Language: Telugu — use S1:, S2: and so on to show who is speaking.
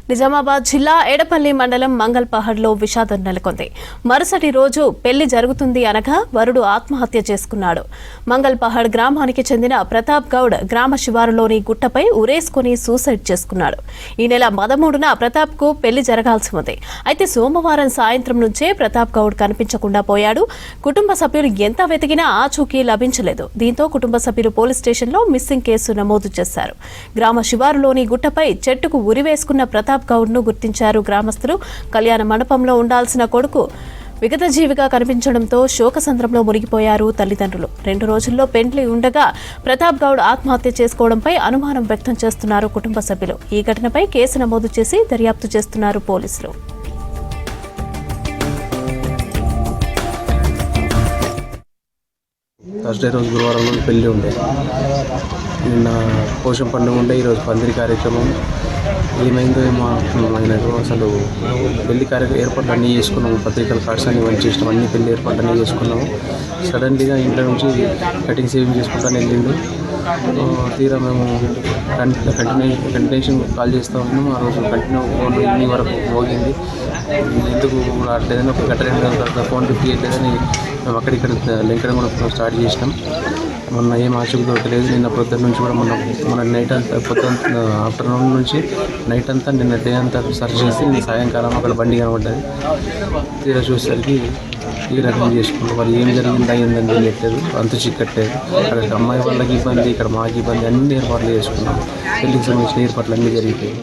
S1: నిజామాబాద్ జిల్లా ఎడపల్లి మండలం మంగల్పహడ్లో విషాదం నెలకొంది. మరుసటి రోజు పెళ్లి జరుగుతుంది అనగా వరుడు ఆత్మహత్య చేసుకున్నాడు. మంగల్పహడ్ గ్రామానికి చెందిన ప్రతాప్ గౌడ్ గ్రామ శివారులోని గుట్టపై ఉరేసుకుని సూసైడ్ చేసుకున్నాడు. ఈ నెల 13న ప్రతాప్ కు పెళ్లి జరగాల్సి ఉంది. అయితే సోమవారం సాయంత్రం నుంచే ప్రతాప్ గౌడ్ కనిపించకుండా పోయాడు. కుటుంబ సభ్యులు ఎంత వెతికినా ఆచూకీ లభించలేదు. దీంతో కుటుంబ సభ్యులు పోలీస్ స్టేషన్లో మిస్సింగ్ కేసు నమోదు చేశారు. గ్రామ శివారులోని గుట్టపై చెట్టుకు ఉరివేసుకున్న ప్రతాప్ గౌడ్ ను గుర్తించారు గ్రామస్తులు. కళ్యాణ మండపంలో ఉండాల్సిన కొడుకు విగతజీవిగా కనిపించడంతో శోకసంద్రంలో మునిగిపోయారు తల్లిదండ్రులు. 2 రోజుల్లో పెండ్లి ఉండగా ప్రతాప్ గౌడ్ ఆత్మహత్య చేసుకోవడంపై అనుమానం వ్యక్తం చేస్తున్నారు కుటుంబ సభ్యులు. ఈ ఘటనపై కేసు నమోదు చేసి దర్యాప్తు చేస్తున్నారు పోలీసులు.
S2: థర్స్డే రోజు గురువారం రోజు పెళ్ళి ఉండే, నిన్న పోషం పండుగ ఉండే, ఈరోజు పందిరి కార్యక్రమం. ఏమైందో ఏమో ఆయనకు అసలు పెళ్లి కార్యక్రమం ఏర్పాట్లు అన్నీ చేసుకున్నాము. పత్రికల కార్డ్స్ అన్నీ వంచేసినాం, అన్ని పెళ్లి ఏర్పాట్లు అన్నీ చేసుకున్నాము. సడన్లీగా ఇంట్లో నుంచి కటింగ్ సేవింగ్ చేసుకుంటాను వెళ్ళిండు. తీరా మేము కంటిన్యూషన్ కాల్ చేస్తూ ఉన్నాము. ఆ రోజు కంటిన్యూ ఫోన్ ఈవినింగ్ వరకు మోగింది. ఎందుకు రావట్లేదని ఒక గంట 2 గంటల తర్వాత ఫోన్ లిఫ్ట్ చేయట్లేదని మేము అక్కడిక్కడ లింకడం కూడా స్టార్ట్ చేసినాం. మొన్న ఏం ఆచూకీ దొరకలేదు. నిన్న పొద్దున్న నుంచి కూడా మన నైట్ అంతా ఆఫ్టర్నూన్ నుంచి నైట్ అంతా నిన్న డే అంతా సర్చ్ చేసి నిన్న సాయంకాలం అక్కడ బండి కనబడ్డది. తీరా చూసేసరికి ఈ రకం చేసుకుంటాం. వాళ్ళు ఏం జరిగింది అయ్యిందని తెలియట్లేదు, అంత చిక్కట్లేదు. అక్కడ అమ్మాయి వాళ్ళకి ఇబ్బంది, ఇక్కడ మాకు ఇబ్బంది, అన్ని ఏర్పాట్లు చేసుకున్నాం. పెళ్లికి సంబంధించిన ఏర్పాట్లు అన్నీ జరిగిపోయాయి.